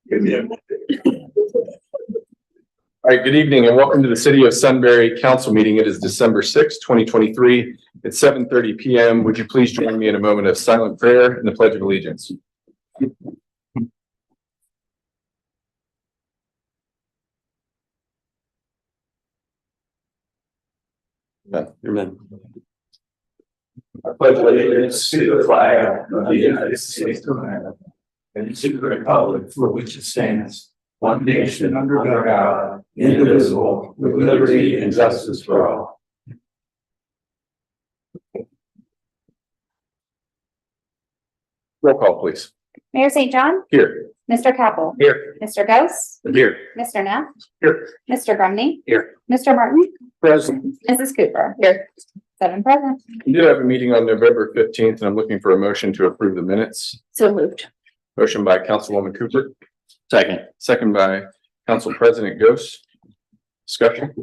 All right, good evening and welcome to the City of Sunbury Council meeting. It is December 6th, 2023. It's 7:30 p.m. Would you please join me in a moment of silent prayer and the Pledge of Allegiance? Amen. I pledge allegiance to the flag of the United States of America and to the republic for which it stands, one nation under God, indivisible, with liberty and justice for all. Roll call, please. Mayor St. John, Here. Mr. Capel, Here. Mr. Ghost, Here. Mr. Neff, Here. Mr. Grumney, Here. Mr. Martin, Present. Mrs. Cooper. Here. 7 present. We did have a meeting on November 15th, and I'm looking for a motion to approve the minutes. So moved. Motion by Councilwoman Cooper, Second. second by Council President Ghost. Discussion.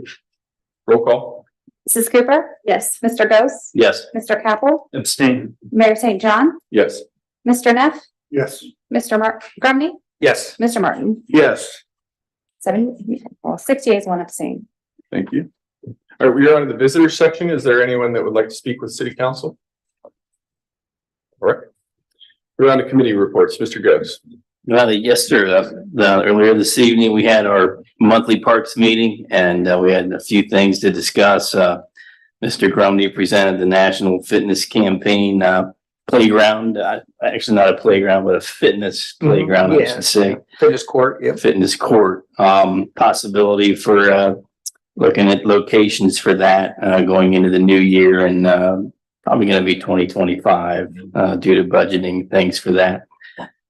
Roll call. Mrs. Cooper? Yes. Mr. Ghost? Yes. Mr. Capel? Abstain. Mayor St. John? Yes. Mr. Neff? Yes. Mr. Grumney? Yes. Mr. Martin? Yes. 6 yeas, 1 abstain. Thank you. All right, we are on to the visitor section. Is there anyone that would like to speak with City Council? All right. We're on to committee reports. Mr. Ghost. Well, yes, sir. Earlier this evening, we had our monthly parks meeting and we had a few things to discuss. Mr. Grumney presented the National Fitness Campaign playground, actually not a playground, but a fitness playground, I should say. Fitness court, yep. Fitness court, possibility for looking at locations for that going into the new year and probably going to be 2025 due to budgeting things for that.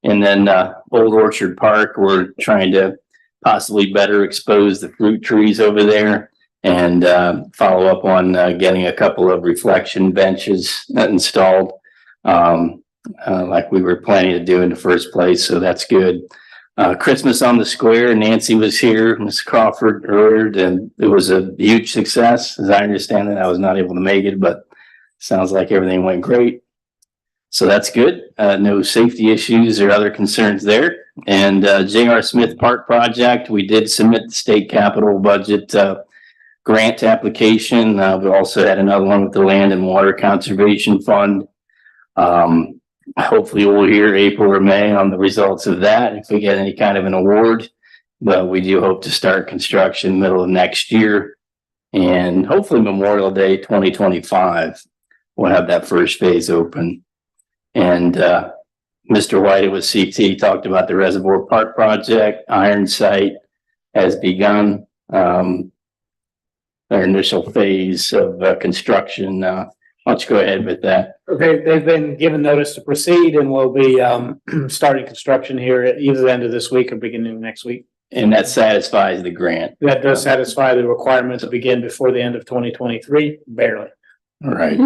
And then Old Orchard Park, we're trying to possibly better expose the fruit trees over there and follow up on getting a couple of reflection benches installed like we were planning to do in the first place. So that's good. Christmas on the Square, Nancy was here, Ms. Crawford earlier, and it was a huge success. As I understand it, I was not able to make it, but sounds like everything went great. So that's good. No safety issues or other concerns there. And J.R. Smith Park project, we did submit the state capital budget grant application. We also had another one with the Land and Water Conservation Fund. Hopefully we'll hear April or May on the results of that if we get any kind of an award. But we do hope to start construction middle of next year. And hopefully Memorial Day 2025, we'll have that first phase open. And Mr. White with CT talked about the Reservoir Park project. Iron Site has begun their initial phase of construction. Why don't you go ahead with that? Okay, they've been given notice to proceed and will be starting construction here at either the end of this week or beginning of next week. And that satisfies the grant. That does satisfy the requirement to begin before the end of 2023, barely, All right.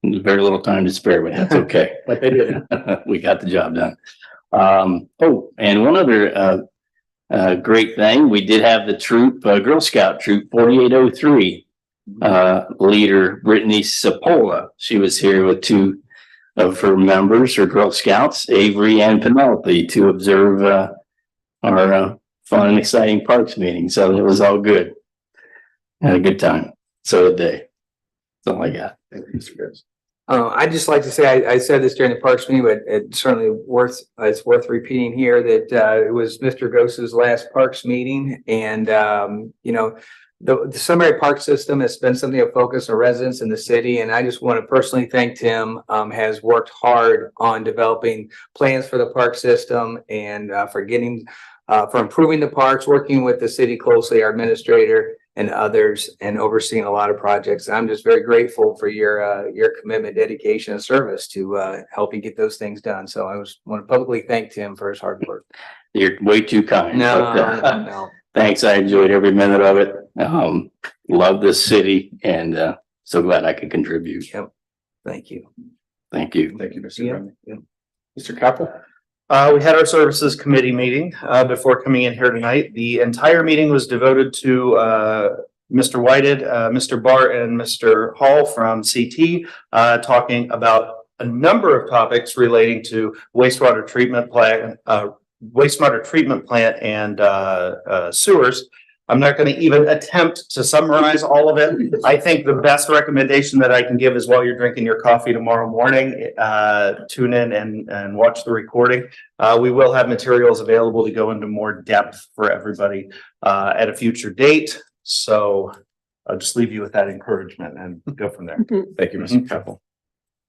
There's very little time to spare, but that's okay. but they did. We got the job done. Oh, and one other great thing, we did have the troop, Girl Scout troop 4803 leader, Brittany Sapola. She was here with 2 of her members, her Girl Scouts, Avery and Penelope, to observe our fun and exciting parks meeting. So it was all good. Had a good time. So did they. That's all I got. Thank you, Mr. Ghost. I'd just like to say, I said this during the Parks meeting, but it's certainly it's worth repeating here that it was Mr. Ghost's last Parks meeting. And, you know, the Sunbury Park system has been something of focus for residents in the city. And I just want to personally thank Tim, has worked hard on developing plans for the park system and for improving the parks, working with the city closely, our administrator and others, and overseeing a lot of projects. I'm just very grateful for your commitment, dedication, and service to helping get those things done. So I want to publicly thank Tim for his hard work. You're way too kind. No. Thanks. I enjoyed every minute of it. Love this city and so glad I could contribute. Yep. Thank you. Thank you. Thank you, Mr. Yeah. Grumney. Mr. Capel. We had our services committee meeting before coming in here tonight. The entire meeting was devoted to Mr. Whited, Mr. Bart, and Mr. Hall from CT talking about a number of topics relating to wastewater treatment plant wastewater treatment plant and sewers. I'm not going to even attempt to summarize all of it. I think the best recommendation that I can give is while you're drinking your coffee tomorrow morning, tune in and watch the recording. We will have materials available to go into more depth for everybody at a future date. So I'll just leave you with that encouragement and go from there. Thank you, Mr. Capel.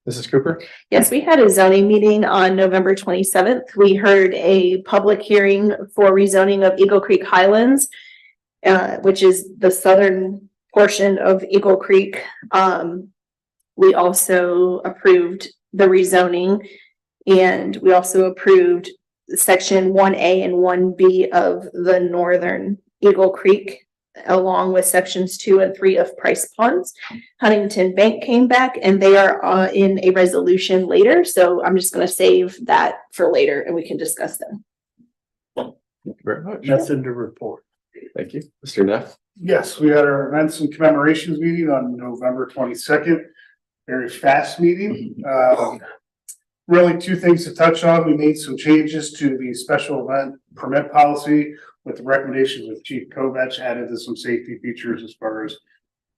Mrs. Cooper? Yes, we had a zoning meeting on November 27th. We heard a public hearing for rezoning of Eagle Creek Highlands, which is the southern portion of Eagle Creek. We also approved the rezoning, and we also approved section 1A and 1B of the northern Eagle Creek, along with sections 2 and 3 of Price Ponds. Huntington Bank came back and they are in a resolution later. So I'm just going to save that for later and we can discuss them. Thank you very much. That's in the report. Thank you. Mr. Neff? Yes, we had our events and commemorations meeting on November 22nd. Very fast meeting. Really two things to touch on. We made some changes to the special event permit policy with the recommendations of Chief Kovach, added to some safety features as far as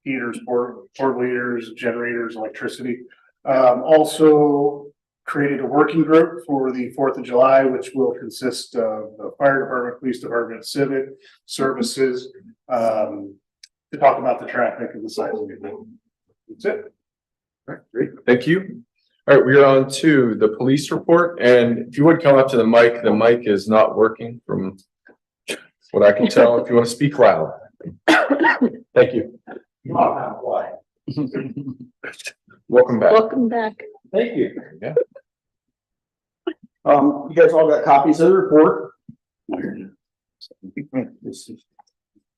heaters, portable heaters, generators, electricity. Also created a working group for the 4th of July, which will consist of the fire department, police department, civic services, to talk about the traffic and the size of the event. That's it. All right, great. Thank you. All right, we are on to the police report, and if you would come up to the mic is not working from what I can tell. If you want to speak loud. Thank you. Welcome back. Welcome back. Thank you. Yeah. You guys all got copies of the report. This is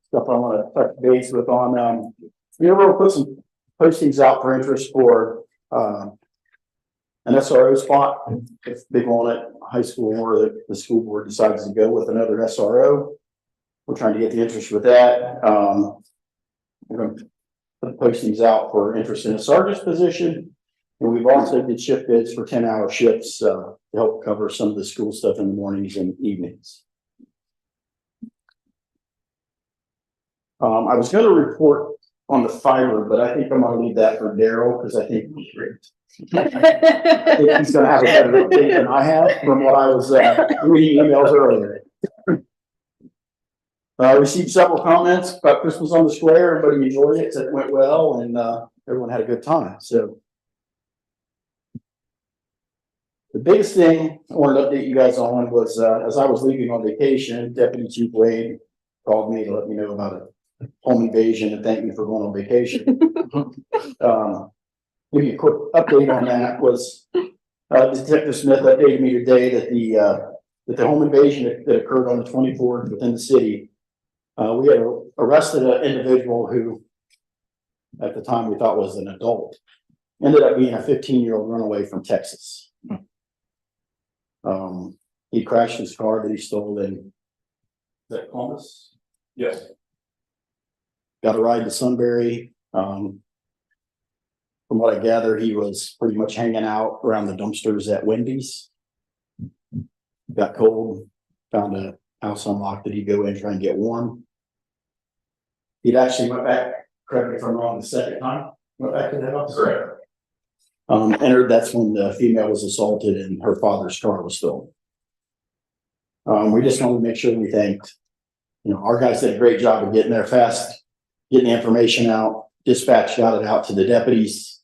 stuff I want to touch base with on. We ever put some postings out for interest for an SRO spot if they want it, high school or the school board decides to go with another SRO. We're trying to get the interest with that. We're going to put postings out for interest in a sergeant's position. And we've also did shift bids for 10-hour shifts to help cover some of the school stuff in the mornings and evenings. I was going to report on the fiber, but I think I'm going to leave that for Daryl because I think he's going to have a better update than I have from what I was reading emails earlier. I received several comments about Christmas on the Square. Everybody enjoyed it, said it went well, and everyone had a good time. So the biggest thing I wanted to update you guys on was as I was leaving on vacation, Deputy Chief Wade called me to let me know about a home invasion and thank me for going on vacation. Give you a quick update on that was Detective Smith updated me today that the home invasion that occurred on the 24th within the city. We had arrested an individual who, at the time, we thought was an adult, ended up being a 15-year-old runaway from Texas. He crashed his car that he stole in, is that Columbus? Yes. Got a ride to Sunbury. From what I gather, he was pretty much hanging out around the dumpsters at Wendy's. Got cold, found a house unlocked that he'd go in and try and get warm. He'd actually went back, correct me if I'm wrong, the second time, went back to that house. Correct. Entered, that's when the female was assaulted and her father's car was stolen. We just wanted to make sure we thanked, our guys did a great job of getting there fast, getting the information out, dispatch got it out to the deputies.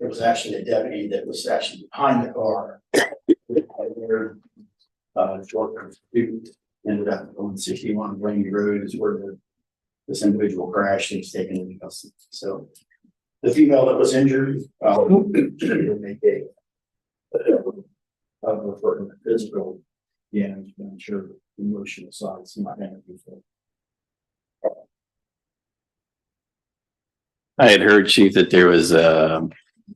There was actually a deputy that was actually behind the car. Short student ended up on 61 Rainy Road is where this individual crashed and was taken into custody. So the female that was injured, make a referring to physical damage, but I'm sure the emotional side is not going to be full. I had heard, Chief, that there was a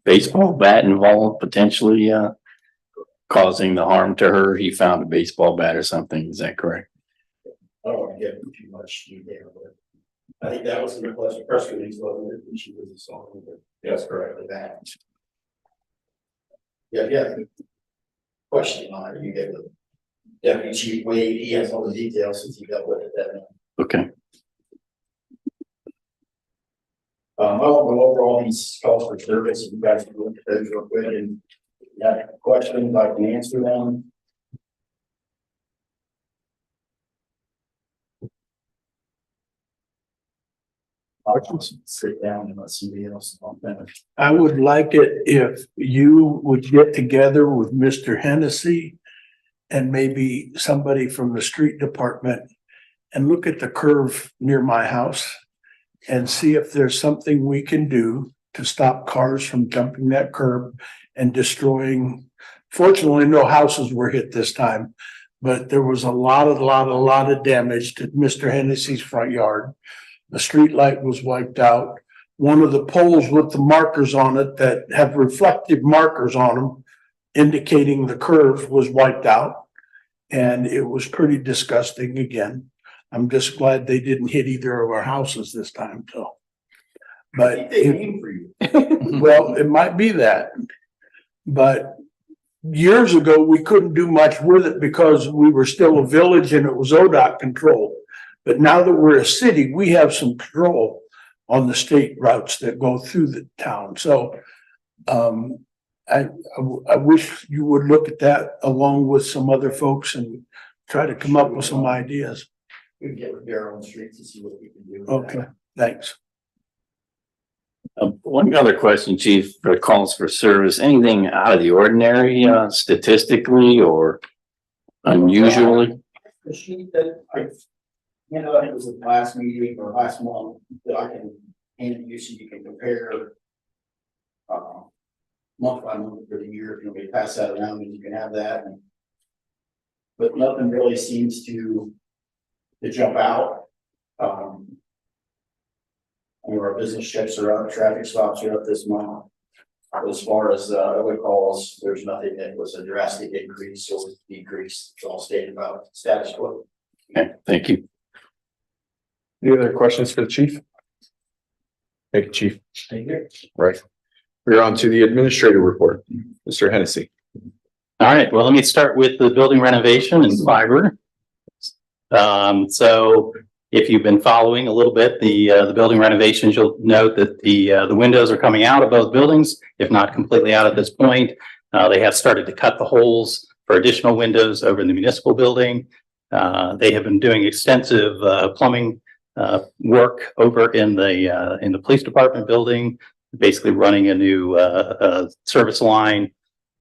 baseball bat involved, potentially causing the harm to her. He found a baseball bat or something. Is that correct? I don't want to get too much detail, but I think that was in the press release, wasn't it? She was assaulted. Yes, correct. That. Yeah. Question on it. You get the Deputy Chief Wade, he has all the details since he dealt with it that night. Okay. I won't go over all these calls for service. You guys can look at those real quick, and if you have questions, I can answer them. I'll sit down and let somebody else finish. I would like it if you would get together with Mr. Hennessy and maybe somebody from the street department and look at the curve near my house and see if there's something we can do to stop cars from jumping that curb and destroying. Fortunately, no houses were hit this time, but there was a lot of damage to Mr. Hennessy's front yard. The street light was wiped out. One of the poles with the markers on it that have reflective markers on them indicating the curve was wiped out. And it was pretty disgusting again. I'm just glad they didn't hit either of our houses this time, so. But, They came for you. well, it might be that. But years ago, we couldn't do much with it because we were still a village and it was ODOT controlled. But now that we're a city, we have some control on the state routes that go through the town. So I wish you would look at that along with some other folks and try to come up with some ideas. We can get with Darryl on the streets and see what we can do. Okay, thanks. One other question, Chief, for calls for service, anything out of the ordinary, statistically or unusually? The sheet that I, it was the last meeting or last month that I can hand you so you can compare month by month for the year. If you pass that around and you can have that. But nothing really seems to jump out. Our business checks are up, traffic stops are up this month. As far as other calls, there's nothing that was a drastic increase or decrease. It's all stayed about status quo. Okay, thank you. Any other questions for the chief? Thank you, chief. Thank you. Right. We're on to the administrative report. Mr. Hennessy. All right, well, let me start with the building renovation and fiber. So if you've been following a little bit, the building renovations, you'll note that the windows are coming out of both buildings, if not completely out at this point. They have started to cut the holes for additional windows over in the municipal building. They have been doing extensive plumbing work over in the police department building, basically running a new service line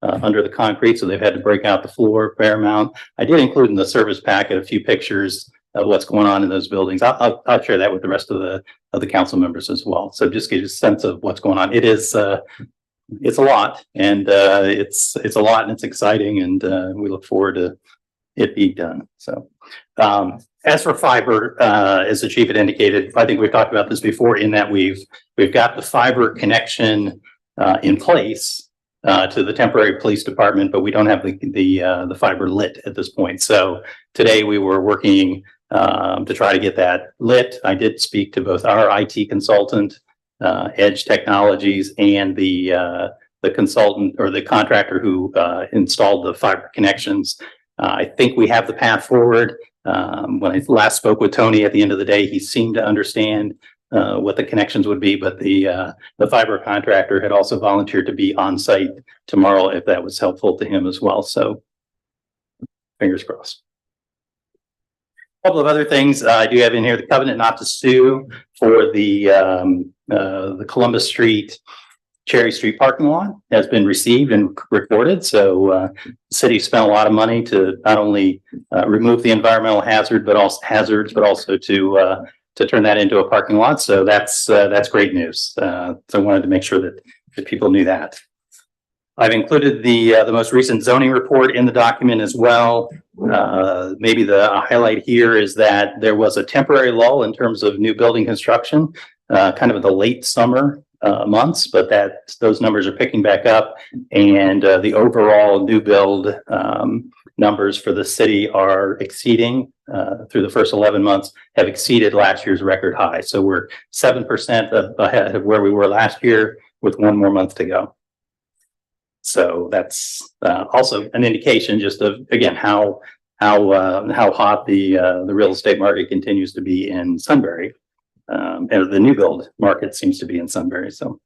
under the concrete. So they've had to break out the floor a fair amount. I did include in the service packet a few pictures of what's going on in those buildings. I'll share that with the rest of the council members as well. So just give you a sense of what's going on. It is it's a lot, and it's a lot, and it's exciting, and we look forward to it being done. So as for fiber, as the chief had indicated, I think we've talked about this before, in that we've got the fiber connection in place to the temporary police department, but we don't have the fiber lit at this point. So today we were working to try to get that lit. I did speak to both our IT consultant, Edge Technologies, and the consultant or the contractor who installed the fiber connections. I think we have the path forward. When I last spoke with Tony at the end of the day, he seemed to understand what the connections would be, but the fiber contractor had also volunteered to be on site tomorrow if that was helpful to him as well. So fingers crossed. A couple of other things I do have in here: the covenant not to sue for the Columbus Street, Cherry Street parking lot has been received and recorded. So the city spent a lot of money to not only remove the environmental hazard, but also to turn that into a parking lot. So that's great news. So I wanted to make sure that people knew that. I've included the most recent zoning report in the document as well. Maybe the highlight here is that there was a temporary lull in terms of new building construction, kind of in the late summer months, but those numbers are picking back up, and the overall new build numbers for the city are exceeding through the first 11 months, have exceeded last year's record high. So we're 7% ahead of where we were last year, with one more month to go. So that's also an indication just of, again, how how hot the real estate market continues to be in Sunbury. And the new build market seems to be in Sunbury, so.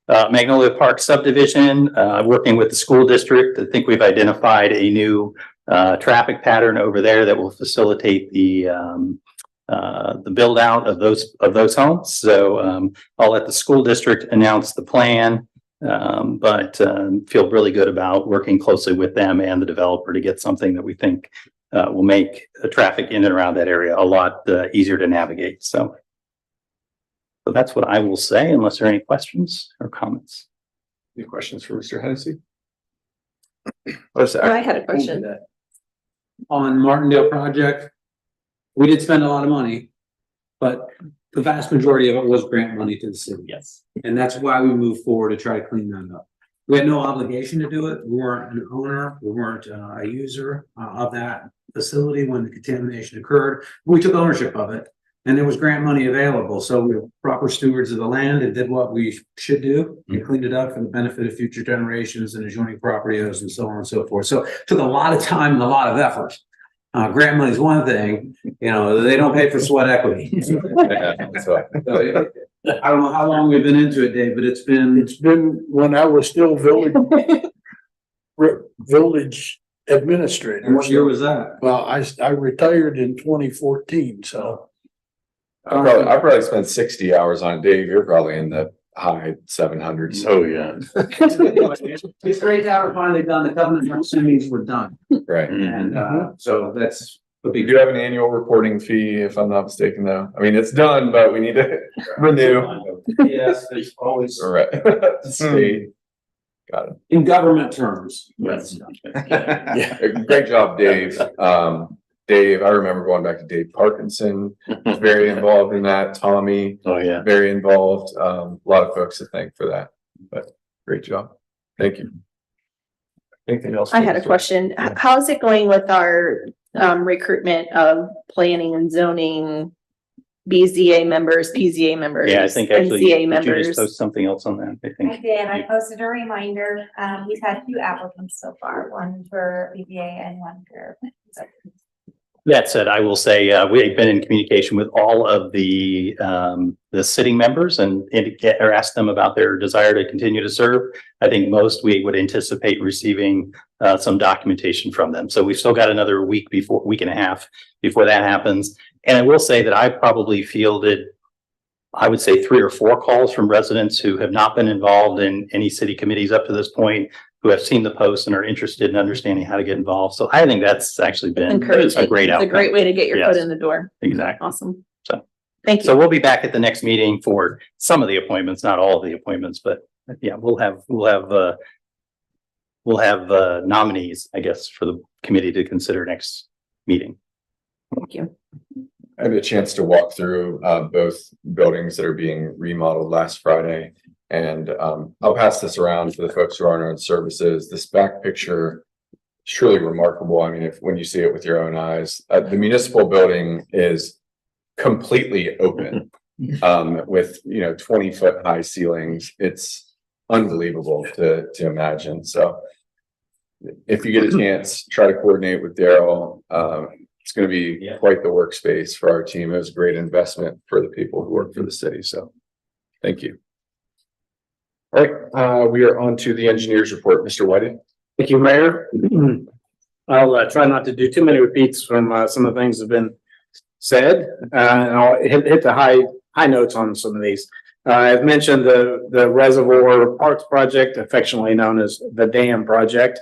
Magnolia Park subdivision, working with the school district. I think we've identified a new traffic pattern over there that will facilitate the build out of those homes. So I'll let the school district announce the plan, but feel really good about working closely with them and the developer to get something that we think will make the traffic in and around that area a lot easier to navigate. So that's what I will say, unless there are any questions or comments. Any questions for Mr. Hennessy? I had a question. On Martindale project, we did spend a lot of money, but the vast majority of it was grant money to the city. Yes. And that's why we moved forward to try to clean that up. We had no obligation to do it. We weren't an owner. We weren't a user of that facility when the contamination occurred. We took ownership of it and there was grant money available. So we were proper stewards of the land and did what we should do. We cleaned it up for the benefit of future generations and adjoining property owners and so on and so forth. So it took a lot of time and a lot of effort. Grant money is one thing, you know, they don't pay for sweat equity. So, I don't know how long we've been into it, Dave, but it's been when I was still village administrator. and what year was that? Well, I retired in 2014, so. I probably spent 60 hours on it. Dave, you're probably in the high 700s. Oh, yeah. It's great to have it finally done. The covenant proceedings were done. Right. And so that's a We big. do have an annual reporting fee, if I'm not mistaken, though. I mean, it's done, but we need to renew. Yes, there's always All right. State. Got in government terms. Yes. it. Great job, Dave. Dave, I remember going back to Dave Parkinson, was very involved in that. Tommy, Oh, yeah. very involved. A lot of folks to thank for that, but great job. Thank you. Anything else? I had a question. How's it going with our recruitment of planning and zoning BZA members, PZA members? Yeah, I think actually, NCA did you members? just post something else on that? I I think. did. I posted a reminder. We've had 2 applicants so far, one for BBA and one for. That said, I will say, we've been in communication with all of the sitting members and indicate or ask them about their desire to continue to serve. I think most we would anticipate receiving some documentation from them. So we've still got another week and a half before that happens. And I will say that I probably fielded, I would say 3 or 4 calls from residents who have not been involved in any city committees up to this point, who have seen the post and are interested in understanding how to get involved. So I think that's actually been Encouraging. a great It's a outcome. great way to get your foot Yes. in the door. Exactly. Awesome. So- Thank So you. we'll be back at the next meeting for some of the appointments, not all of the appointments, but yeah, we'll have nominees, I guess, for the committee to consider next meeting. Thank you. I had a chance to walk through both buildings that are being remodeled last Friday. And I'll pass this around to the folks who aren't on services. This back picture is truly remarkable. I mean, when you see it with your own eyes, the municipal building is completely open with 20-foot high ceilings. It's unbelievable to imagine. So if you get a chance, try to coordinate with Daryl. It's going to be quite the workspace for our team. It was a great investment for the people who work for the city. So thank you. All right, we are on to the engineer's report. Mr. Whiting. Thank you, Mayor. I'll try not to do too many repeats from some of the things that have been said. And I'll hit the high notes on some of these. I've mentioned the Reservoir Parks project, affectionately known as the dam project,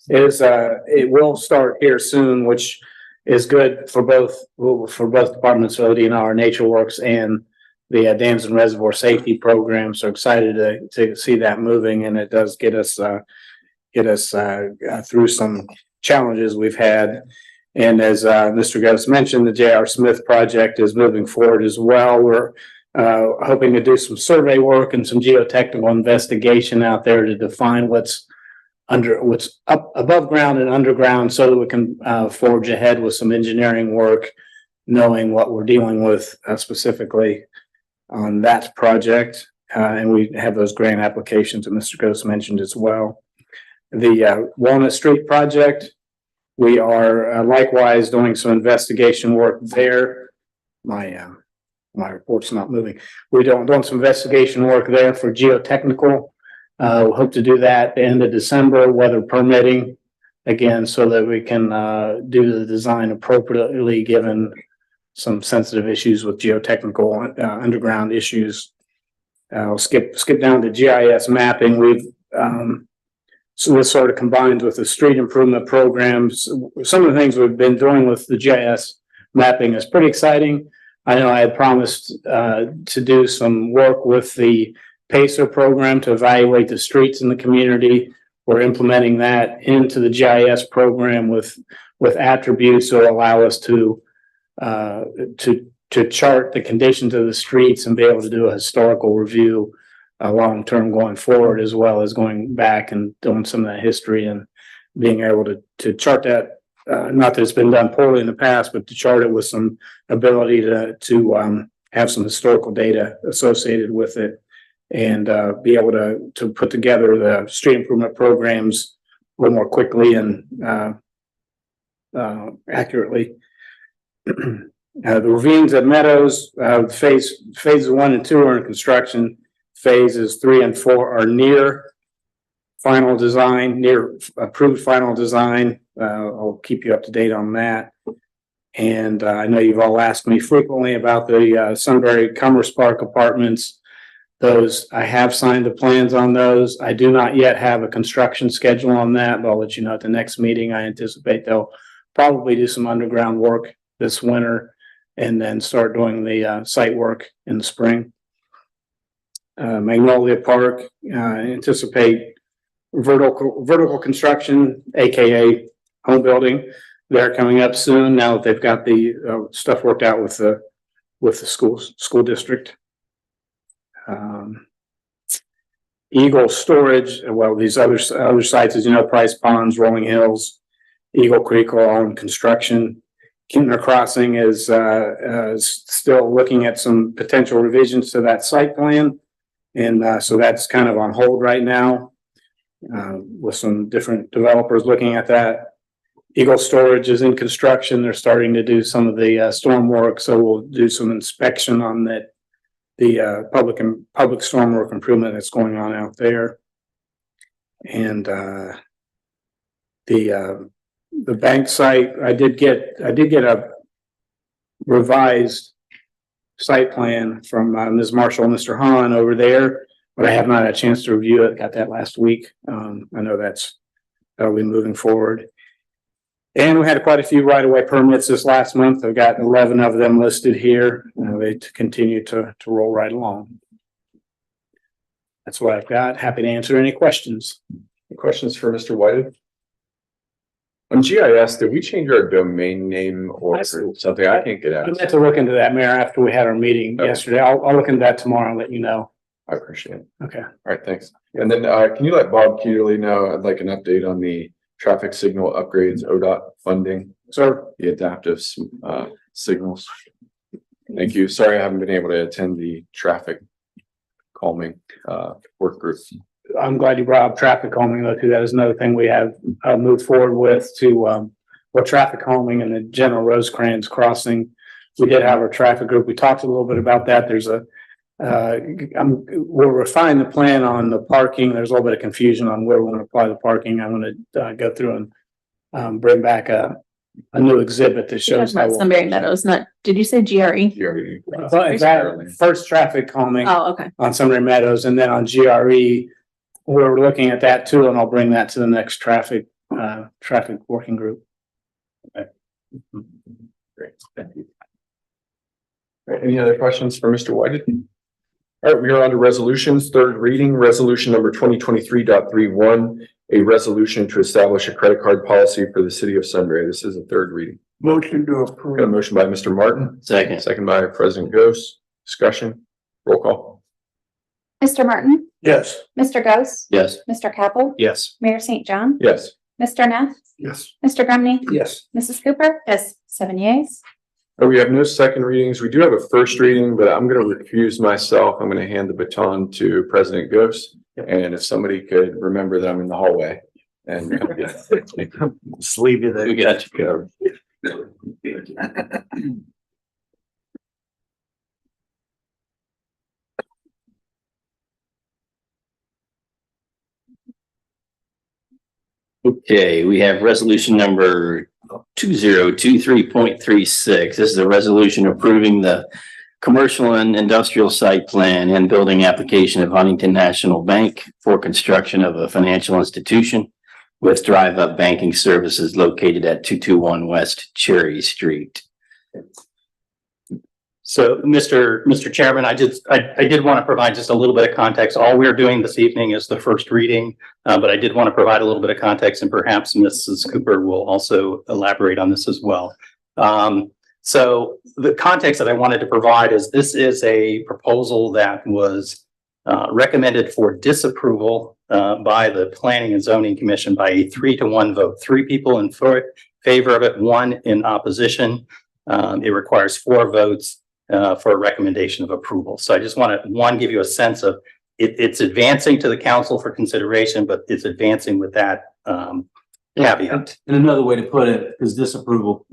it will start here soon, which is good for both departments, ODNR, Nature Works, and the dams and reservoir safety program. So excited to see that moving, and it does get us through some challenges we've had. And as Mr. Gross mentioned, the J.R. Smith project is moving forward as well. We're hoping to do some survey work and some geotechnical investigation out there to define what's up above ground and underground, so that we can forge ahead with some engineering work, knowing what we're dealing with specifically on that project. And we have those grant applications that Mr. Gross mentioned as well. The Walnut Street project, We are likewise doing some investigation work there. My report's not moving. We're doing some investigation work there for geotechnical. We hope to do that at the end of December, weather permitting. Again, so that we can do the design appropriately, given some sensitive issues with geotechnical underground issues. I'll skip down to GIS mapping. We've so this sort of combines with the street improvement programs. Some of the things we've been doing with the GIS mapping is pretty exciting. I know I had promised to do some work with the PACER program to evaluate the streets in the community. We're implementing that into the GIS program with attributes that will allow us to chart the conditions of the streets and be able to do a historical review long-term going forward, as well as going back and doing some of that history and being able to chart that. Not that it's been done poorly in the past, but to chart it with some ability to have some historical data associated with it and be able to put together the street improvement programs a little more quickly and accurately. The ravines at Meadows, phases 1 and 2 are in construction. Phases 3 and 4 are near final design, near approved final design. I'll keep you up to date on that. And I know you've all asked me frequently about the Sunbury Commerce Park apartments. Those, I have signed the plans on those. I do not yet have a construction schedule on that, but I'll let you know at the next meeting. I anticipate they'll probably do some underground work this winter and then start doing the site work in the spring. Magnolia Park, anticipate vertical construction, AKA home building. They're coming up soon now that they've got the stuff worked out with the school district. Eagle Storage, well, these other sites, as you know, Price Ponds, Rolling Hills, Eagle Creek are all in construction. Kintner Crossing is still looking at some potential revisions to that site plan. And so that's kind of on hold right now with some different developers looking at that. Eagle Storage is in construction. They're starting to do some of the storm work. So we'll do some inspection on that, the public storm work improvement that's going on out there. And the bank site, I did get a revised site plan from Ms. Marshall and Mr. Hahn over there, but I have not had a chance to review it. Got that last week. I know that'll be moving forward. And we had quite a few right-of-way permits this last month. I've got 11 of them listed here. They continue to roll right along. That's what I've got. Happy to answer any questions. Any questions for Mr. Whited? On GIS, did we change our domain name or something? I can't get I out. meant to look into that, Mayor, after we had our meeting yesterday. I'll look into that tomorrow and let you know. I appreciate it. Okay. All right, thanks. And then can you let Bob Keely know, I'd like an update on the traffic signal upgrades, ODOT funding, So the adaptive signals. Thank you. Sorry, I haven't been able to attend the traffic calming work group. I'm glad you brought up traffic calming though, too. That is another thing we have moved forward with to traffic calming and the General Rosecrans crossing. We did have our traffic group. We talked a little bit about that. There's we'll refine the plan on the parking. There's a little bit of confusion on where we want to apply the parking. I'm going to go through and bring back a new exhibit that shows how. Sunbury Meadows, did you say GRE? That first traffic calming Oh, okay. on Sunbury Meadows, and then on GRE, we're looking at that too, and I'll bring that to the next traffic working group. Okay. Great, thank you. All right, any other questions for Mr. Whited? All right, we are on to resolutions, third reading, resolution number 2023.31, a resolution to establish a credit card policy for the city of Sunbury. This is a third reading. Motion to Got a approve. motion by Mr. Martin, Second. second by President Ghost. Discussion, roll call. Mr. Martin, Yes. Mr. Ghost, Yes. Mr. Capel, Yes. Mayor St. John, Yes. Mr. Neff, Yes. Mr. Grumney, Yes. Mrs. Cooper. Yes. 7 yeas. We have no second readings. We do have a first reading, but I'm going to recuse myself. I'm going to hand the baton to President Ghost. And if somebody could remember that I'm in the hallway And Just leave you there. We got you covered. Okay, we have resolution number 2023.36. This is a resolution approving the commercial and industrial site plan and building application of Huntington National Bank for construction of a financial institution with drive-up banking services located at 221 West Cherry Street. So, Mr. Chairman, I did want to provide just a little bit of context. All we're doing this evening is the first reading, but I did want to provide a little bit of context, and perhaps Mrs. Cooper will also elaborate on this as well. So the context that I wanted to provide is this is a proposal that was recommended for disapproval by the Planning and Zoning Commission by a 3-to-1 vote. 3 people in favor of it, 1 in opposition. It requires 4 votes for a recommendation of approval. So I just want to, give you a sense of it's advancing to the council for consideration, but it's advancing with that caveat. And another way to put it, because disapproval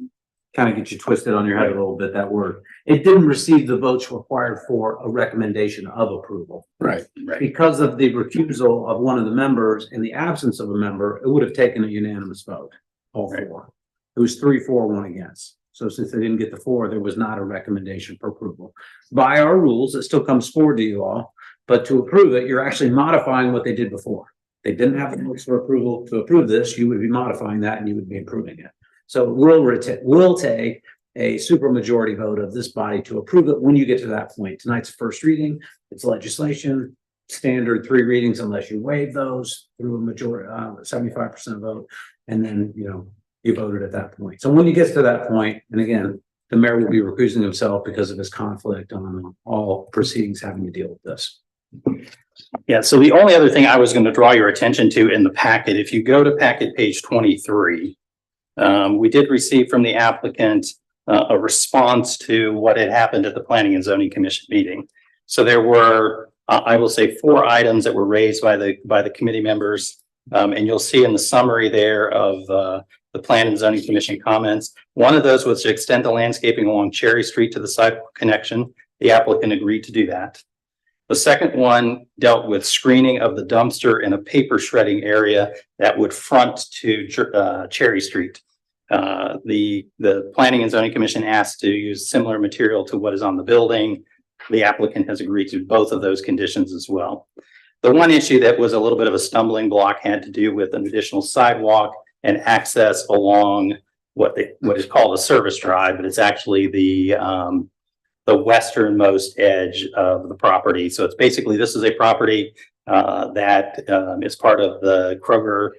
kind of gets you twisted on your head a little bit, that word. It didn't receive the votes required for a recommendation of approval. Right. Because of the recusal of one of the members in the absence of a member, it would have taken a unanimous vote, all 4. It was 3-4, 1 against. So since they didn't get the 4, there was not a recommendation for approval. By our rules, it still comes forward to you all, but to approve it, you're actually modifying what they did before. They didn't have the votes for approval to approve this, you would be modifying that and you would be approving it. So we'll take a supermajority vote of this body to approve it when you get to that point. Tonight's first reading, it's legislation, standard 3 readings unless you waive those through a majority, 75% vote, and then, you voted at that point. So when you get to that point, and again, the mayor will be recusing himself because of his conflict on all proceedings having to deal with this. Yeah, so the only other thing I was going to draw your attention to in the packet, if you go to packet page 23, we did receive from the applicant a response to what had happened at the Planning and Zoning Commission meeting. So there were, I will say, 4 items that were raised by the committee members, and you'll see in the summary there of the Plan and Zoning Commission comments. One of those was to extend the landscaping along Cherry Street to the sidewalk connection. The applicant agreed to do that. The second one dealt with screening of the dumpster in a paper shredding area that would front to Cherry Street. The Planning and Zoning Commission asked to use similar material to what is on the building. The applicant has agreed to both of those conditions as well. The one issue that was a little bit of a stumbling block had to do with an additional sidewalk and access along what is called a service drive, but it's actually the westernmost edge of the property. So it's basically, this is a property that is part of the Kroger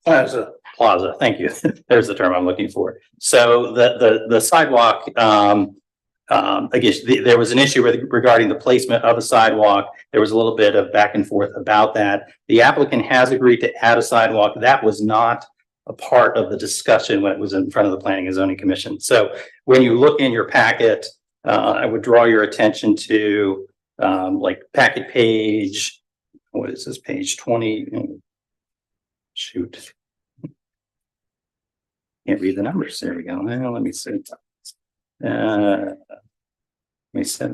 Plaza. Thank you. There's the term I'm looking for. So the sidewalk, I guess there was an issue regarding the placement of a sidewalk. There was a little bit of back and forth about that. The applicant has agreed to add a sidewalk. That was not a part of the discussion when it was in front of the Planning and Zoning Commission. So when you look in your packet, I would draw your attention to like packet page, what is this, page 20? Shoot. Can't read the numbers. There we go. Well, let me see. 27,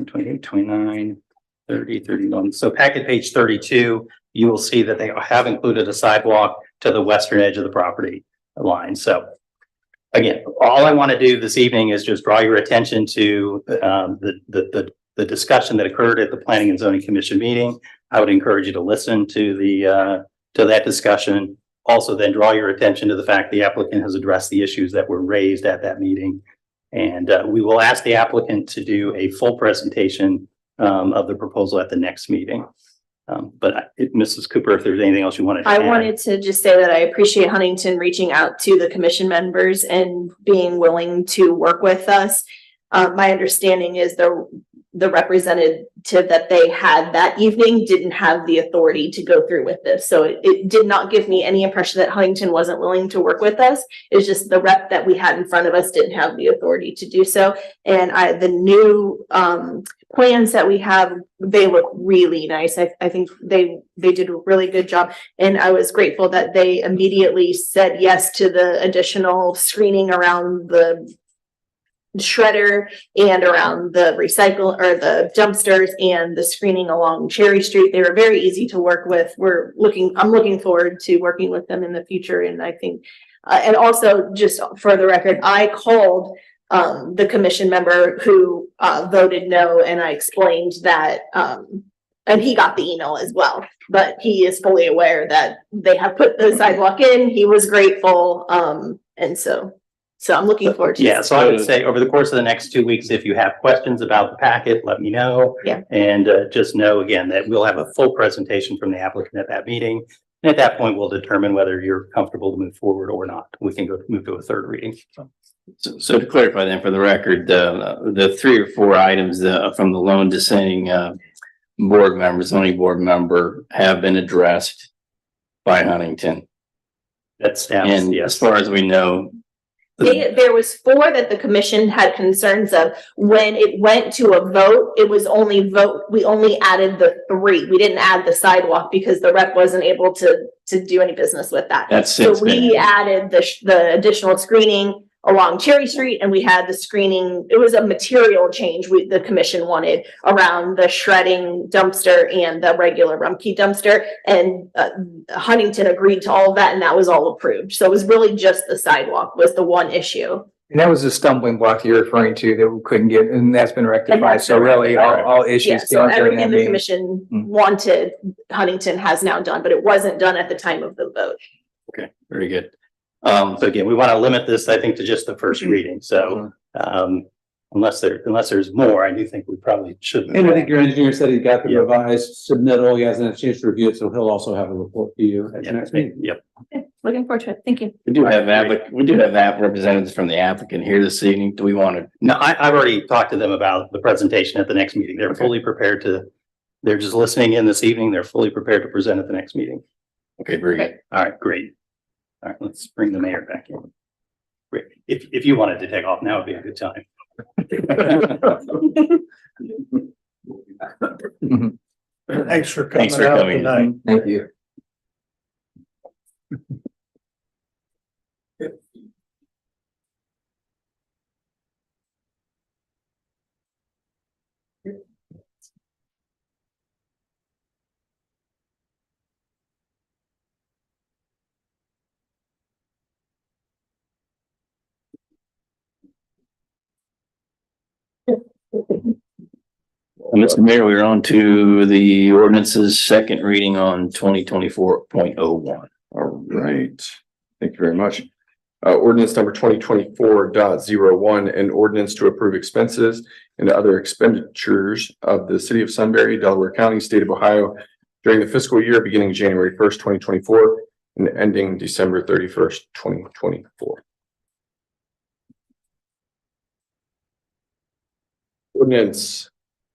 28, 29, 30, 31. So packet page 32, you will see that they have included a sidewalk to the western edge of the property line. So again, all I want to do this evening is just draw your attention to the discussion that occurred at the Planning and Zoning Commission meeting. I would encourage you to listen to that discussion. Also then draw your attention to the fact the applicant has addressed the issues that were raised at that meeting. And we will ask the applicant to do a full presentation of the proposal at the next meeting. But Mrs. Cooper, if there's anything else you wanted to add. I wanted to just say that I appreciate Huntington reaching out to the commission members and being willing to work with us. My understanding is the representative that they had that evening didn't have the authority to go through with this. So it did not give me any impression that Huntington wasn't willing to work with us. It's just the rep that we had in front of us didn't have the authority to do so. And the new plans that we have, they look really nice. I think they did a really good job. And I was grateful that they immediately said yes to the additional screening around the shredder and around the recycle or the dumpsters and the screening along Cherry Street. They were very easy to work with. I'm looking forward to working with them in the future. And I think, and also just for the record, I called the commission member who voted no, and I explained that, and he got the email as well, but he is fully aware that they have put the sidewalk in. He was grateful. And so I'm looking forward to. Yeah, so I would say over the course of the next 2 weeks, if you have questions about the packet, let me know. Yeah. And just know again that we'll have a full presentation from the applicant at that meeting. And at that point, we'll determine whether you're comfortable to move forward or not. We can move to a third reading. So to clarify then for the record, the 3 or 4 items from the lone dissenting zoning board member have been addressed by Huntington. That's staff. And Yes. as far as we know, There was 4 that the commission had concerns of. When it went to a vote, it was we only added the 3. We didn't add the sidewalk because the rep wasn't able to do any business with that. that's So since we been, added the additional screening along Cherry Street, and we had the screening. It was a material change the commission wanted around the shredding dumpster and the regular Rumpke dumpster. And Huntington agreed to all of that, and that was all approved. So it was really just the sidewalk was the one issue. And that was the stumbling block you're referring to that we couldn't get, and that's been rectified. So really all Yeah, issues. so came up during everything that the meeting. commission wanted, Huntington has now done, but it wasn't done at the time of the vote. okay, very good. So again, we want to limit this, I think, to just the first reading. So unless there's more, I do think we probably should. And I think your engineer said he got the Yeah. revised submittal. He hasn't had a chance to review it, so he'll also have a report to you at the Yeah, next meeting. Yep. Looking forward to it. Thank you. We do have representatives from the applicant here this evening. Do we want to? No, I've already talked to them about the presentation at the next meeting. They're fully prepared they're just listening in this evening. They're fully prepared to present at the next meeting. Okay, very good. All right, great. All right, let's bring the mayor back in. Great. If you wanted to take off, now would be a good time. Thanks for Thanks for coming out coming. tonight. Thank you. Mr. Mayor, we're on to the ordinance's second reading on 2024.01. All right, thank you very much. Ordinance number 2024.01, an ordinance to approve expenses and other expenditures of the city of Sunbury, Delaware County, state of Ohio during the fiscal year beginning January 1st, 2024 and ending December 31st, 2024. Ordinance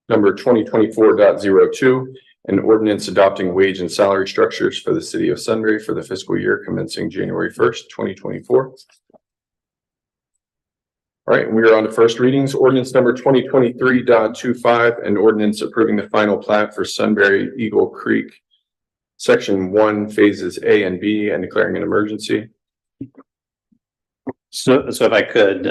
number 2024.02, an ordinance adopting wage and salary structures for the city of Sunbury for the fiscal year commencing January 1st, 2024. All right, we are on to first readings. Ordinance number 2023.25, an ordinance approving the final plat for Sunbury Eagle Creek, Section 1, Phases A and B, and declaring an emergency. So if I could,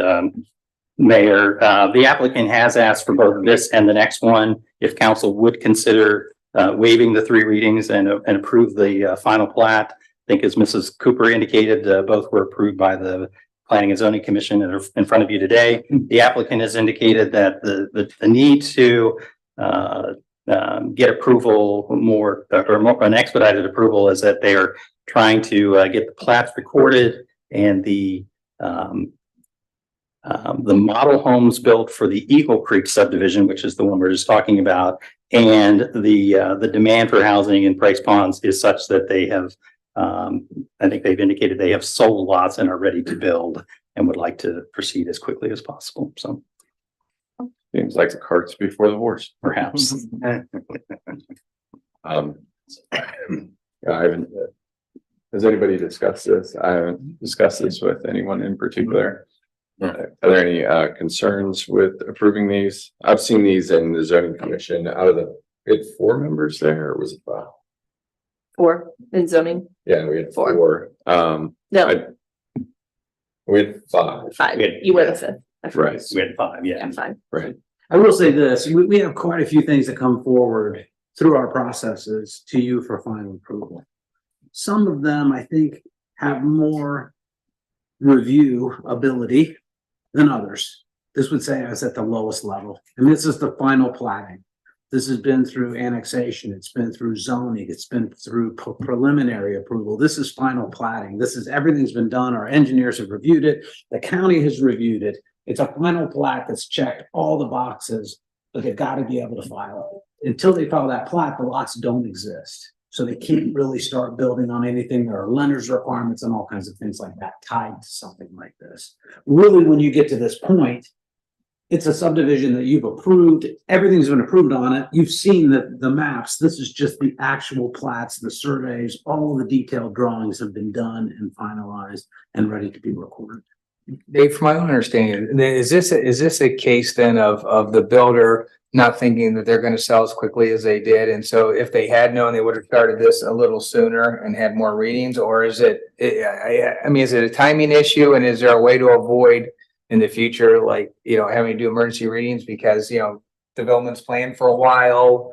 Mayor, the applicant has asked for both this and the next one. If council would consider waiving the 3 readings and approve the final plat. I think as Mrs. Cooper indicated, both were approved by the Planning and Zoning Commission and are in front of you today. The applicant has indicated that the need to get approval more an expedited approval is that they are trying to get the plats recorded and the model homes built for the Eagle Creek subdivision, which is the one we're just talking about, and the demand for housing in Price Ponds is such that they have, I think they've indicated they have sold lots and are ready to build and would like to proceed as quickly as possible. So Seems like the cart's before the horse. Perhaps. I haven't, has anybody discussed this? I haven't discussed this with anyone in particular. Are there any concerns with approving these? I've seen these in the zoning commission out of the, we had 4 members there, or was it 5? 4 in zoning, Yeah, we had 4. 4. no, We had 5. 5, we had- you were the 5th. I forgot. Right, We had 5, yeah. Yeah, 5. right. I will say this, we have quite a few things that come forward through our processes to you for final approval. Some of them, I think, have more review ability than others. This would say I was at the lowest level, and this is the final plating. This has been through annexation, it's been through zoning, it's been through preliminary approval. This is final plating. This is, everything's been done. Our engineers have reviewed it. The county has reviewed it. It's a final plat that's checked all the boxes, but they've got to be able to file it. Until they file that plat, the lots don't exist. So they can't really start building on anything. There are lenders requirements and all kinds of things like that tied to something like this. Really, when you get to this point, it's a subdivision that you've approved. Everything's been approved on it. You've seen the maps. This is just the actual plats, the surveys, all the detailed drawings have been done and finalized and ready to be recorded. Dave, from my own understanding, is this a case then of the builder not thinking that they're gonna sell as quickly as they did? And so if they had known, they would have started this a little sooner and had more readings? Or is it, I mean, is it a timing issue? And is there a way to avoid in the future, like, having to do emergency readings because, development's planned for a while?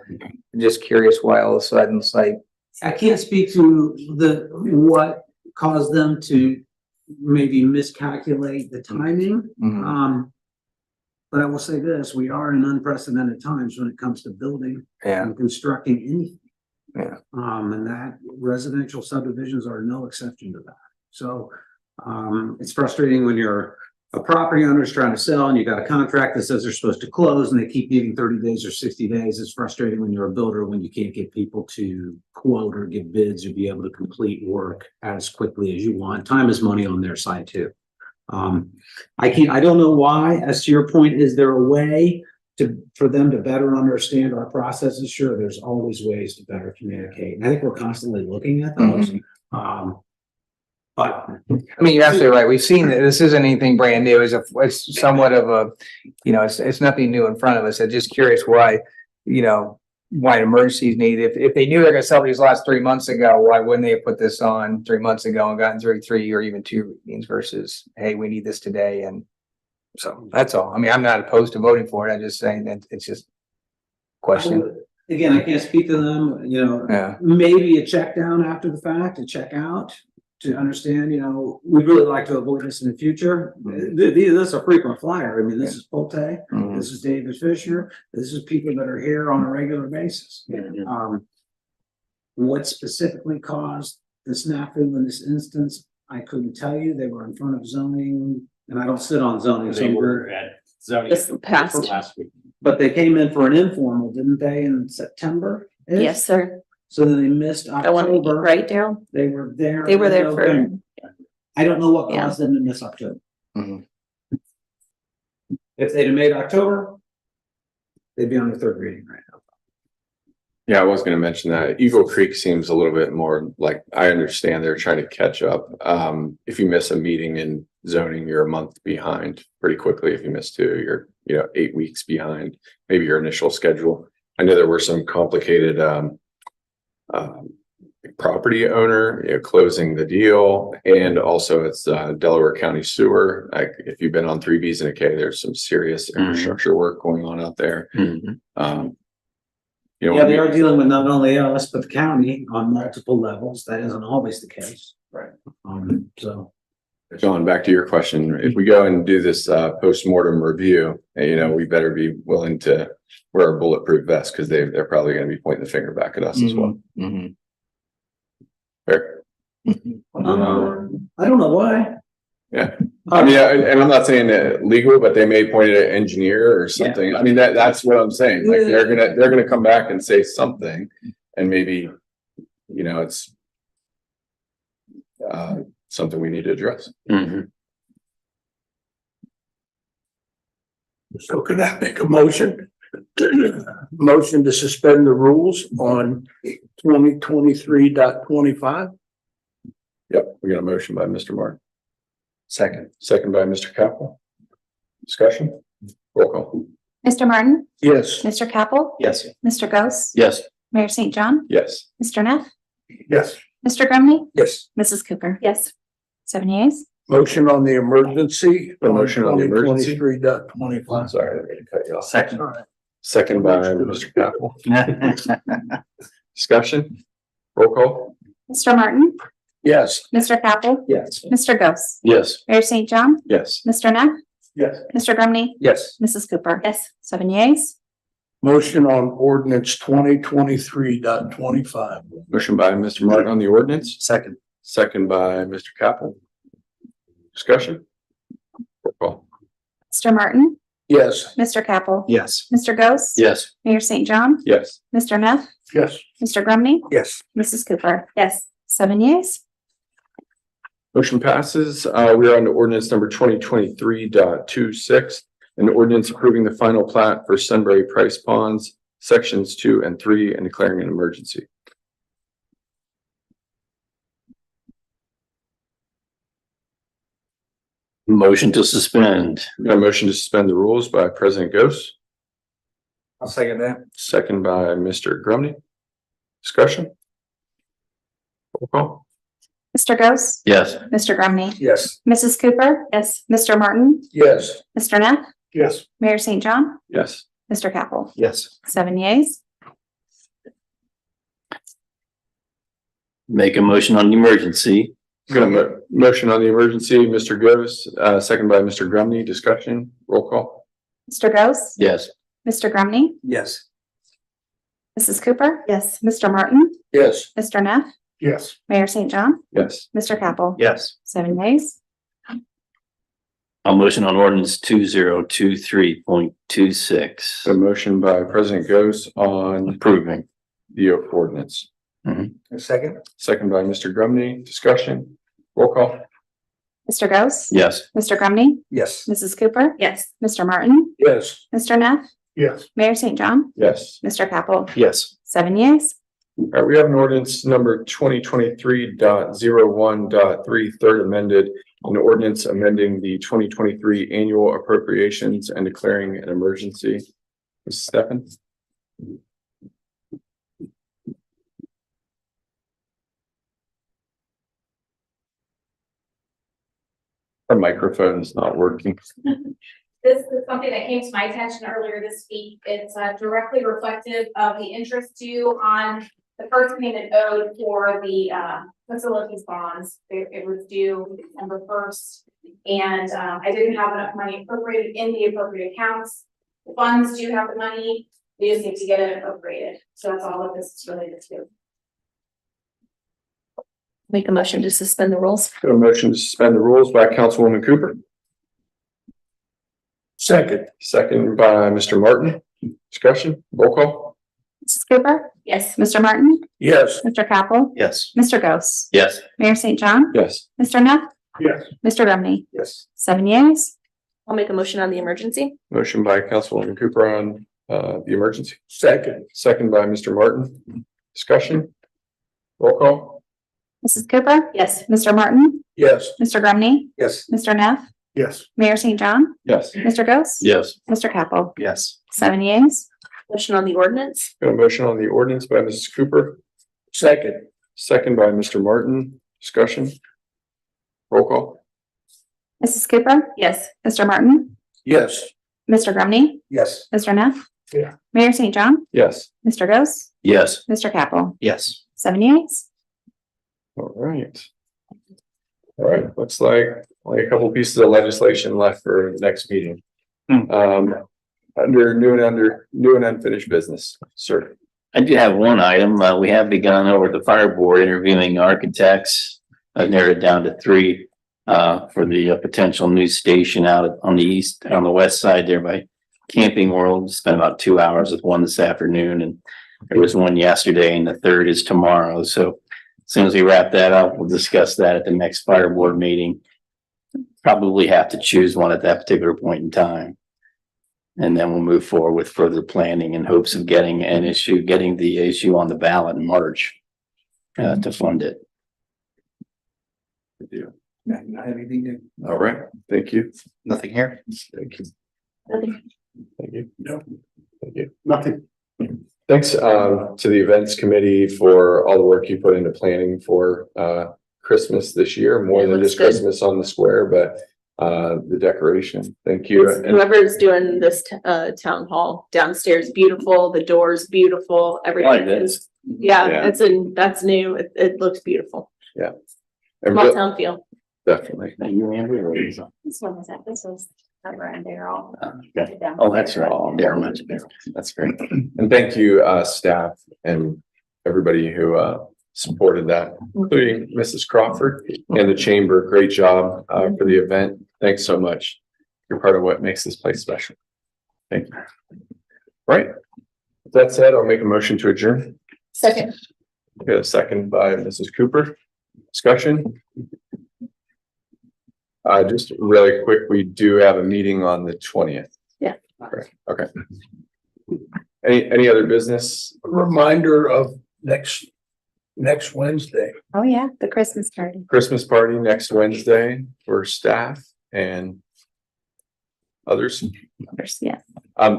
I'm just curious why all of a sudden it's like, I can't speak to what caused them to maybe miscalculate the timing. But I will say this, we are in unprecedented times when it comes to building yeah, and constructing anything. Yeah. And that residential subdivisions are no exception to that. So, it's frustrating when you're a property owner is trying to sell and you got a contract that says they're supposed to close and they keep giving 30 days or 60 days. It's frustrating when you're a builder, when you can't get people to quote or give bids or be able to complete work as quickly as you want. Time is money on their side too. I don't know why, as to your point, is there a way for them to better understand our processes? Sure, there's always ways to better communicate. And I think we're constantly looking at those. But I mean, you're absolutely right. We've seen that this isn't anything brand new. It's somewhat of a, it's nothing new in front of us. I'm just curious why, why an emergency is needed. If they knew they're gonna sell these lots 3 months ago, why wouldn't they have put this on 3 months ago and gotten through 3 or even 2 readings versus, hey, we need this today? And so that's all. I mean, I'm not opposed to voting for it. I'm just saying that it's just question. again, I can't speak to them, Yeah. maybe a check down after the fact, a check out to understand, we'd really like to avoid this in the future. This is a frequent flyer. I mean, this is Polte, Mhm. this is David Fisher, this is people that are here on a regular basis. What specifically caused the snafu in this instance, I couldn't tell you. They were in front of zoning, and I don't sit on zoning, so at zoning This past, last week. but they came in for an informal, didn't they, in September? yes, sir. So then they missed I want to October. right down. They were there. They were in there for, November. I don't know what Yeah. caused them to miss October. Mhm. If they'd have made October, they'd be on the 3rd reading right now. Yeah, I was gonna mention that. Eagle Creek seems a little bit more like, I understand they're trying to catch up. If you miss a meeting in zoning, you're a month behind pretty quickly. If you miss 2, you're, 8 weeks behind, maybe your initial schedule. I know there were some complicated, property owner, closing the deal, and also it's Delaware County Sewer. Like, if you've been on 3Bs and a K, there's some serious infrastructure work going on out there. Yeah, they are dealing with not only us, but the county on multiple levels. That isn't always the case. Right. So. John, back to your question. If we go and do this post-mortem review, we better be willing to wear a bulletproof vest, because they're probably going to be pointing the finger back at us as well. Mhm. Fair. I don't know why. Yeah. I mean, and I'm not saying that legal, but they may point at an engineer or something. I mean, that's what I'm saying. Like, they're gonna come back and say something, and maybe, it's something we need to address. So can I make a motion? Motion to suspend the rules on 2023.25. Yep, we got a motion by Mr. Martin, Second. second by Mr. Capel. Discussion, roll call. Mr. Martin, Yes. Mr. Capel, Yes. Mr. Ghost, Yes. Mayor St. John, Yes. Mr. Neff, Yes. Mr. Grumney, Yes. Mrs. Cooper. Yes. 7 yeas. Motion on the emergency. A motion on the emergency? 2023.25. Sorry, I didn't cut you off. Second. Second by Mr. Capel. Discussion, roll call. Mr. Martin, Yes. Mr. Capel, Yes. Mr. Ghost, Yes. Mayor St. John, Yes. Mr. Neff, Yes. Mr. Grumney, Yes. Mrs. Cooper. Yes. 7 yeas. Motion on ordinance 2023.25. Motion by Mr. Martin on the ordinance, Second. second by Mr. Capel. Discussion, roll call. Mr. Martin, Yes. Mr. Capel, Yes. Mr. Ghost, Yes. Mayor St. John, Yes. Mr. Neff, Yes. Mr. Grumney, Yes. Mrs. Cooper. Yes. 7 yeas. Motion passes. We are on to ordinance number 2023.26. An ordinance approving the final plat for Sunbury Price Ponds, sections 2 and 3, and declaring an emergency. Motion to suspend. Got a motion to suspend the rules by President Ghost, I'll second that. second by Mr. Grumney. Discussion? Roll call. Mr. Ghost, Yes. Mr. Grumney, Yes. Mrs. Cooper. Yes. Mr. Martin, Yes. Mr. Neff, Yes. Mayor St. John, Yes. Mr. Capel. Yes. 7 yeas. Make a motion on the emergency. Got a motion on the emergency, Mr. Ghost, second by Mr. Grumney. Discussion? Roll call. Mr. Ghost, Yes. Mr. Grumney, Yes. Mrs. Cooper. Yes. Mr. Martin, Yes. Mr. Neff, Yes. Mayor St. John, Yes. Mr. Capel. Yes. 7 yeas. A motion on ordinance 2023.26. A motion by President Ghost on Approving. the ordinance, A second. second by Mr. Grumney. Discussion? Roll call. Mr. Ghost, Yes. Mr. Grumney, Yes. Mrs. Cooper. Yes. Mr. Martin, Yes. Mr. Neff, Yes. Mayor St. John, Yes. Mr. Capel. Yes. 7 yeas. All right, we have an ordinance number 2023.01.3, third amended, an ordinance amending the 2023 annual appropriations and declaring an emergency. Mrs. Stephens? Our microphone is not working. This is something that came to my attention earlier this week. It's directly reflective of the interest due on the first payment owed for the facilities bonds. It was due December 1st. And I didn't have enough money appropriated in the appropriate accounts. The funds do have the money, we just need to get it appropriated. So that's all of this is related to. Make a motion to suspend the rules. Got a motion to suspend the rules by Councilwoman Cooper, Second. second by Mr. Martin. Discussion, roll call. Mrs. Cooper. Yes. Mr. Martin, Yes. Mr. Capel, Yes. Mr. Ghost, Yes. Mayor St. John, Yes. Mr. Neff, Yes. Mr. Grumney. Yes. 7 yeas. I'll make a motion on the emergency. Motion by Councilwoman Cooper on the emergency, Second. second by Mr. Martin. Discussion, roll call. Mrs. Cooper. Yes. Mr. Martin, Yes. Mr. Grumney, Yes. Mr. Neff, Yes. Mayor St. John, Yes. Mr. Ghost. Yes. Mr. Capel. Yes. 7 yeas. Motion on the ordinance. Got a motion on the ordinance by Mrs. Cooper, Second. second by Mr. Martin. Discussion, roll call. Mrs. Cooper. Yes. Mr. Martin, Yes. Mr. Grumney, Yes. Mr. Neff. Yeah. Mayor St. John, Yes. Mr. Ghost, Yes. Mr. Capel. Yes. 7 yeas. All right. All right, looks like only a couple pieces of legislation left for next meeting. Under new and unfinished business, sir. I do have one item. We have begun over at the fire board interviewing architects. I've narrowed it down to 3 for the potential new station out on the west side there by Camping World. Spent about 2 hours with one this afternoon, and there was one yesterday, and the third is tomorrow. So as soon as we wrap that up, we'll discuss that at the next fire board meeting. Probably have to choose one at that particular point in time. And then we'll move forward with further planning in hopes of getting the issue on the ballot in March to fund it. Not anything new. All right, thank you. Nothing here. Thank you. Thank you. No. Thank you. Nothing. Thanks to the events committee for all the work you put into planning for Christmas this year, more It than looks just good. Christmas on the square, but the decoration. Thank you. And Whoever's doing this town hall downstairs, beautiful, the doors beautiful, everything is. Yeah. Yeah, that's new. It looks beautiful. and Small re- town feel. definitely. Thank you, Andrew. Or is it- This one was that, this was over and they're all. Okay. Oh, that's right. Darren mentioned it. That's great. And thank you, staff and everybody who supported that, including Mrs. Crawford and the chamber. Great job for the event. Thanks so much. You're part of what makes this place special. Thank you. Right. With that said, I'll make a motion to adjourn. Second. Got a second by Mrs. Cooper. Discussion. Just really quick, we do have a meeting on the 20th. Yeah. Okay. Any other business? Reminder of next Wednesday. Oh, yeah, the Christmas party. Christmas party next Wednesday for staff and others. Yeah.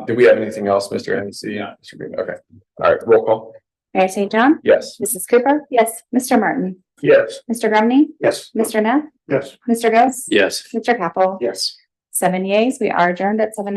Do we have anything else, Mr. Hennessy? Yeah. Okay. All right, roll call. Mayor St. John, Yes. Mrs. Cooper. Yes. Mr. Martin, Yes. Mr. Grumney, Yes. Mr. Neff, Yes. Mr. Ghost. Yes. Mr. Capel. Yes. 7 yeas, we are adjourned at 7:19.